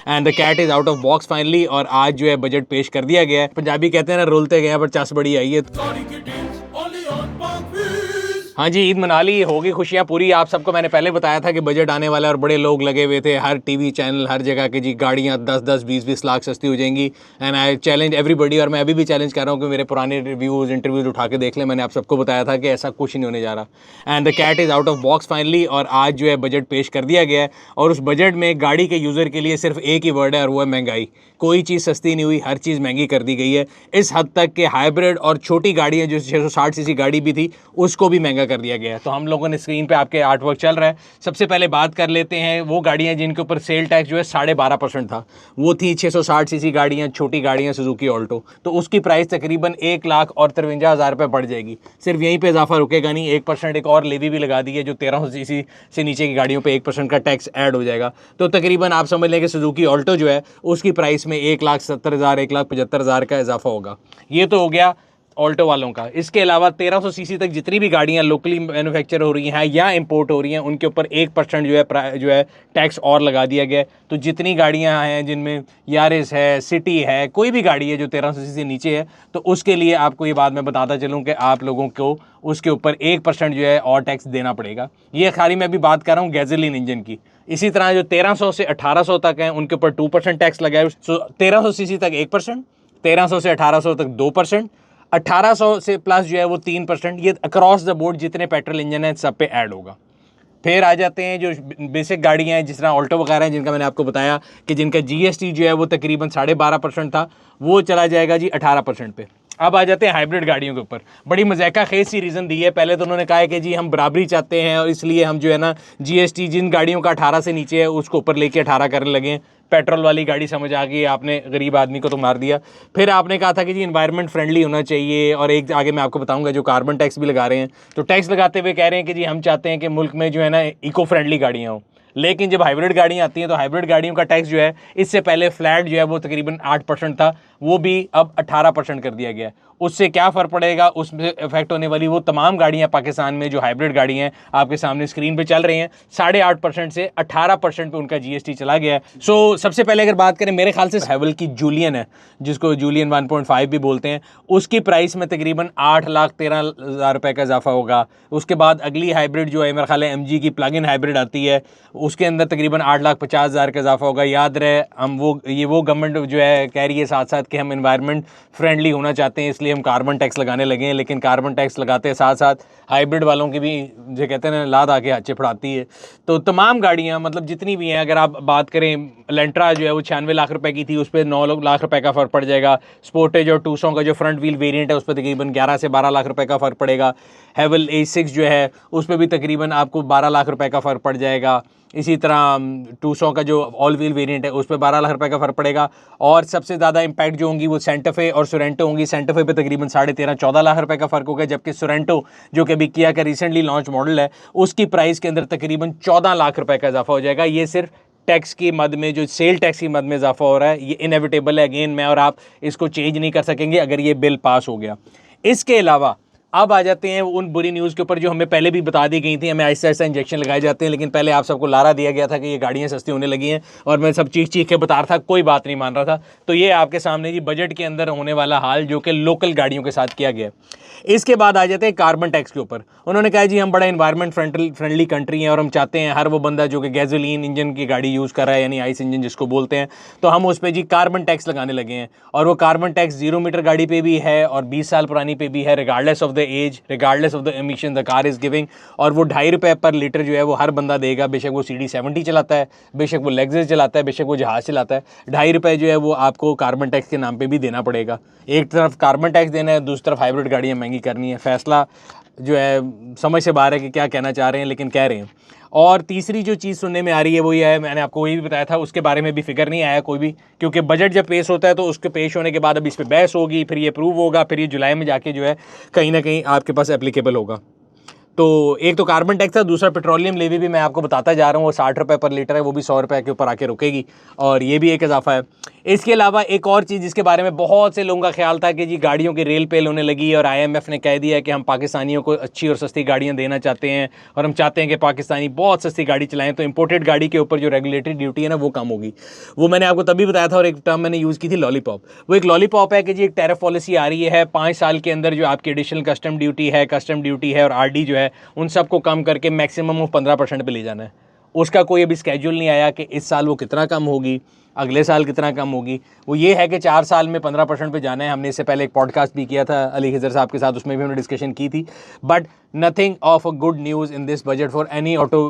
And the cat is out of box finally. और आज जो है बजट पेश कर दिया गया है। पंजाबी कहते हैं ना, रुलते गए पर चस बड़ी आई है। हाँ जी, ईद मना ली, होगी खुशियाँ पूरी। आप सबको मैंने पहले बताया था कि बजट आने वाला है और बड़े लोग लगे हुए थे हर टीवी चैनल हर जगह के जी गाड़ियाँ 10-10 20-20 लाख सस्ती हो जाएंगी। एंड आई चैलेंज एवरीबडी, और मैं अभी भी चैलेंज कर रहा हूँ कि मेरे पुराने रिव्यूज़ इंटरव्यूज़ उठा के देख लें। मैंने आप सबको बताया था कि ऐसा कुछ नहीं होने जा रहा। And the cat is out of box finally. और आज जो है बजट पेश कर दिया गया है और उस बजट में गाड़ी के यूज़र के लिए सिर्फ एक ही वर्ड है और वो है महंगाई। कोई चीज़ सस्ती नहीं हुई, हर चीज़ महंगी कर दी गई है। इस हद तक कि हाइब्रिड और छोटी गाड़ियाँ जो 660 सीसी गाड़ी भी थी उसको भी महंगा कर दिया गया है। तो हम लोगों ने स्क्रीन पे आपके आर्टवर्क चल रहा है। सबसे पहले बात कर लेते हैं वो गाड़ियाँ जिनके ऊपर सेल टैक्स जो है 12.5% था। वो थी 660 सीसी गाड़ियाँ, छोटी गाड़ियाँ सुजुकी ऑल्टो। तो उसकी प्राइस तकरीबन 1,53,000 रुपये बढ़ जाएगी। सिर्फ यहीं पर इजाफा रुकेगा नहीं, 1% एक और लेवी भी लगा दी है जो 1300 सीसी से नीचे की गाड़ियों पर 1% का टैक्स ऐड हो जाएगा। तो तकरीबन आप समझ लें कि सुजुकी ऑल्टो जो है उसकी प्राइस में 1,70,000 1,75,000 का इजाफा होगा। ये तो हो गया ऑल्टो वालों का। इसके अलावा 1300 सीसी तक जितनी भी गाड़ियां लोकली मैन्युफैक्चर हो रही हैं या इंपोर्ट हो रही हैं उनके ऊपर 1% जो है टैक्स और लगा दिया गया है। तो जितनी गाड़ियां हैं जिनमें यारिस है, सिटी है, कोई भी गाड़ी है जो 1300 सीसी नीचे है, तो उसके लिए आपको ये बात मैं बताता चलूँ कि आप लोगों को उसके ऊपर 1% जो है और टैक्स देना पड़ेगा। ये खाली मैं अभी बात कर रहा हूँ गैसोलीन इंजन की। इसी तरह जो 1300 से 1800 तक हैं उनके ऊपर 2% टैक्स लगा है। 1300 सीसी तक 1%, 1300 से 1800 तक 2%, 1800 से प्लस जो है वो 3%। ये अक्रॉस द बोर्ड जितने पेट्रोल इंजन हैं सब पे ऐड होगा। फिर आ जाते हैं जो बेसिक गाड़ियाँ हैं जिस तरह ऑल्टो वगैरह हैं जिनका मैंने आपको बताया कि जिनका जीएसटी जो है वो तकरीबन 12.5% था, वो चला जाएगा जी 18% पे। अब आ जाते हैं हाइब्रिड गाड़ियों के ऊपर। बड़ी मज़ाका खेज सी रीज़न दी है। पहले तो उन्होंने कहा है कि जी हम बराबरी चाहते हैं और इसलिए हम जो है ना जीएसटी जिन गाड़ियों का 18 से नीचे है उसको ऊपर लेके 18 करने लगे। पेट्रोल वाली गाड़ी समझ आ गई, आपने गरीब आदमी को तो मार दिया। फिर आपने कहा था कि जी इन्वायरमेंट फ्रेंडली होना चाहिए, और एक आगे मैं आपको बताऊंगा जो कार्बन टैक्स भी लगा रहे हैं। तो टैक्स लगाते हुए कह रहे हैं कि जी हम चाहते हैं कि मुल्क में जो है ना इको फ्रेंडली गाड़ियाँ हों। लेकिन जब हाइब्रिड गाड़ियाँ आती हैं तो हाइब्रिड गाड़ियों का टैक्स जो है इससे पहले फ्लैट जो है वो तकरीबन 8% था, वो भी अब 18% कर दिया गया है। उससे क्या फ़र्क पड़ेगा, उसमें इफेक्ट होने वाली वो तमाम गाड़ियाँ पाकिस्तान में जो हाइब्रिड गाड़ियाँ हैं आपके सामने स्क्रीन पे चल रही हैं, 8.5% से 18% पे उनका जीएसटी चला गया है। सो सबसे पहले अगर बात करें, मेरे ख्याल से हैवल की जूलियन है जिसको जूलियन 1.5 भी बोलते हैं, उसकी प्राइस में तकरीबन 8,13,000 रुपये का इजाफा होगा। उसके बाद अगली हाइब्रिड जो है मेरा ख्याल है एमजी की प्लग इन हाइब्रिड आती है, उसके अंदर तकरीबन 8,50,000 का इजाफा होगा। याद रहे हम वो गवर्नमेंट जो है कह रही है साथ साथ कि हम एनवायरनमेंट फ्रेंडली होना चाहते हैं इसलिए हम कार्बन टैक्स लगाने लगे हैं। लेकिन कार्बन टैक्स लगाते हैं साथ साथ हाइब्रिड वालों की भी जो कहते हैं ना लाद आके हाथ चिपड़ाती है। तो तमाम गाड़ियाँ मतलब जितनी भी हैं, अगर आप बात करें लेंट्रा जो है वो 96 लाख रुपए की थी, उस पर 9 लाख रुपए का फ़र्क पड़ जाएगा। स्पोर्टेज और टूसों का जो फ्रंट व्हील वेरिएंट है उस पर तकरीबन 11 से 12 लाख रुपए का फ़र्क पड़ेगा। हैवल A6 जो है उस पर भी तकरीबन आपको 12 लाख रुपए का फ़र्क पड़ जाएगा। इसी तरह टूसों का जो ऑल व्हील वेरिएंट है उस पर 12 लाख रुपए का फ़र्क पड़ेगा। और सबसे ज़्यादा इंपैक्ट जो होंगी वो सेंटा फे और सोरेंटो होंगी। सेंटा फे पे तकरीबन 13.5-14 लाख रुपए का फ़र्क होगा, जबकि सोरेंटो जो कि अभी किया का रिसेंटली लॉन्च मॉडल है उसकी प्राइस के अंदर तकरीबन 14 लाख रुपए का इजाफा हो जाएगा। ये सिर्फ टैक्स की मद में, जो सेल टैक्स की मद में इजाफा हो रहा है, ये इनएविटेबल है। अगेन मैं और आप इसको चेंज नहीं कर सकेंगे अगर ये बिल पास हो गया। इसके अलावा अब आ जाते हैं उन बुरी न्यूज़ के ऊपर जो हमें पहले भी बता दी गई थी। हमें आहिस्ता आहिस्ता इंजेक्शन लगाए जाते हैं, लेकिन पहले आप सबको लारा दिया गया था कि ये गाड़ियाँ सस्ती होने लगी हैं और मैं सब चीख चीख के बता रहा था, कोई बात नहीं मान रहा था। तो ये आपके सामने जी बजट के अंदर होने वाला हाल जो कि लोकल गाड़ियों के साथ किया गया। इसके बाद आ जाते हैं कार्बन टैक्स के ऊपर। उन्होंने कहा जी हम बड़ा इन्वायरमेंट फ्रेंडली कंट्री हैं और हम चाहते हैं हर वो बंदा जो कि गैसोलीन इंजन की गाड़ी यूज़ कर रहा है, यानी आइस इंजन जिसको बोलते हैं, तो हम उस पर जी कार्बन टैक्स लगाने लगे हैं। और वो कार्बन टैक्स 0 मीटर गाड़ी पे भी है और 20 साल पुरानी पे भी है, regardless of the age, regardless of the emission the car is giving. और वो 2.5 रुपये पर लीटर जो है वो हर बंदा देगा, बेशक वो CD70 चलाता है, बेशक वो लेक्सस चलाता है, बेशक वो जहाज़ चलाता है। 2.5 रुपये जो है वो आपको कार्बन टैक्स के नाम पे भी देना पड़ेगा। एक तरफ कार्बन टैक्स देना है, दूसरी तरफ हाइब्रिड गाड़ियाँ महंगी करनी है। फैसला जो है समझ से बाहर है कि क्या कहना चाह रहे हैं, लेकिन कह रहे हैं। और तीसरी जो चीज़ सुनने में आ रही है वो ये है, मैंने आपको वही भी बताया था, उसके बारे में भी फिक्र नहीं आया कोई भी, क्योंकि बजट जब पेश होता है तो उसके पेश होने के बाद अब इस पर बहस होगी, फिर ये अप्रूव होगा, फिर ये जुलाई में जाके जो है कहीं ना कहीं आपके पास एप्लीकेबल होगा। तो एक तो कार्बन टैक्स था, दूसरा पेट्रोलियम लेवी भी मैं आपको बताता जा रहा हूँ, वो 60 रुपये पर लीटर है, वो भी 100 रुपये के ऊपर आके रुकेगी और ये भी एक इजाफा है। इसके अलावा एक और चीज़ जिसके बारे में बहुत से लोगों का ख्याल था कि जी गाड़ियों की रेल पेल होने लगी है और IMF ने कह दिया है कि हम पाकिस्तानियों को अच्छी और सस्ती गाड़ियां देना चाहते हैं और हम चाहते हैं कि पाकिस्तानी बहुत सस्ती गाड़ी चलाएं, तो इंपोर्टेड गाड़ी के ऊपर जो रेगुलेटरी ड्यूटी है ना वो कम होगी। वो मैंने आपको तभी बताया था और एक टर्म मैंने यूज़ की थी लॉलीपॉप। वो एक लॉलीपॉप है कि जी एक टैरिफ पॉलिसी आ रही है 5 साल के अंदर, जो आपकी एडिशनल कस्टम ड्यूटी है और RD जो है उन सबको कम करके मैक्सिमम 15% पे ले जाना है। उसका कोई अभी स्केड्यूल नहीं आया कि इस साल वो कितना कम होगी, अगले साल कितना कम होगी। वो ये है कि 4 साल में 15% पे जाना है। हमने इससे पहले एक पॉडकास्ट भी किया था अली खिज़र साहब के साथ, उसमें भी हमने डिस्कशन की थी। But nothing of a good news in this budget for any auto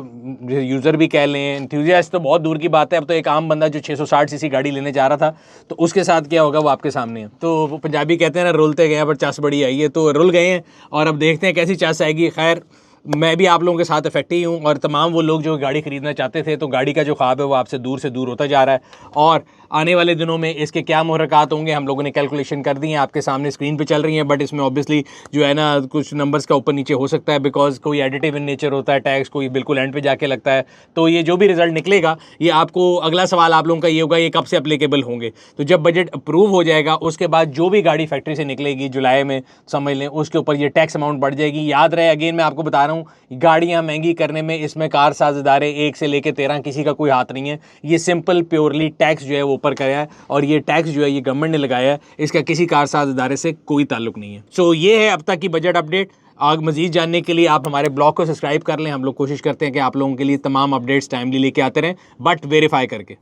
user भी कह लें, एंथुसियास्ट तो बहुत दूर की बात है। अब तो एक आम बंदा जो 660 cc गाड़ी लेने जा रहा था तो उसके साथ क्या होगा वो आपके सामने है। तो वो पंजाबी कहते हैं ना, रुलते गए पर चस बड़ी आई है, तो रुल गए हैं और अब देखते हैं कैसी चस आएगी। खैर मैं भी आप लोगों के साथ इफेक्ट ही हूँ और तमाम वो लोग जो गाड़ी ख़रीदना चाहते थे, तो गाड़ी का जो ख्वाब है वो आपसे दूर से दूर होता जा रहा है। और आने वाले दिनों में इसके क्या मुहर्रकात होंगे हम लोगों ने कैलकुलेशन कर दी हैं, आपके सामने स्क्रीन पे चल रही हैं। बट इसमें ऑब्वियसली जो है ना कुछ नंबर्स का ऊपर नीचे हो सकता है, बिकॉज कोई एडिटिव इन नेचर होता है टैक्स, कोई बिल्कुल एंड पे जाके लगता है। तो ये जो भी रिजल्ट निकलेगा, ये आपको अगला सवाल आप लोगों का ये होगा ये कब से अप्लीकेबल होंगे। तो जब बजट अप्रूव हो जाएगा उसके बाद जो भी गाड़ी फैक्ट्री से निकलेगी जुलाई में, समझ लें उसके ऊपर ये टैक्स अमाउंट बढ़ जाएगी। याद रहे, अगेन मैं आपको बता रहा हूँ, गाड़ियाँ महंगी करने में इसमें कार साज इदारे 1 से लेकर 13 किसी का कोई हाथ नहीं है। ये सिंपल प्योरली टैक्स जो है वो ऊपर कराया है और ये टैक्स जो है ये गवर्नमेंट ने लगाया है, इसका किसी कारसाज इदारे से कोई ताल्लुक नहीं है। सो ये है अब तक की बजट अपडेट। आगे मजीद जानने के लिए आप हमारे ब्लॉग को सब्सक्राइब कर लें। हम लोग कोशिश करते हैं कि आप लोगों के लिए तमाम अपडेट्स टाइमली लेके आते रहें, बट वेरीफाई करके।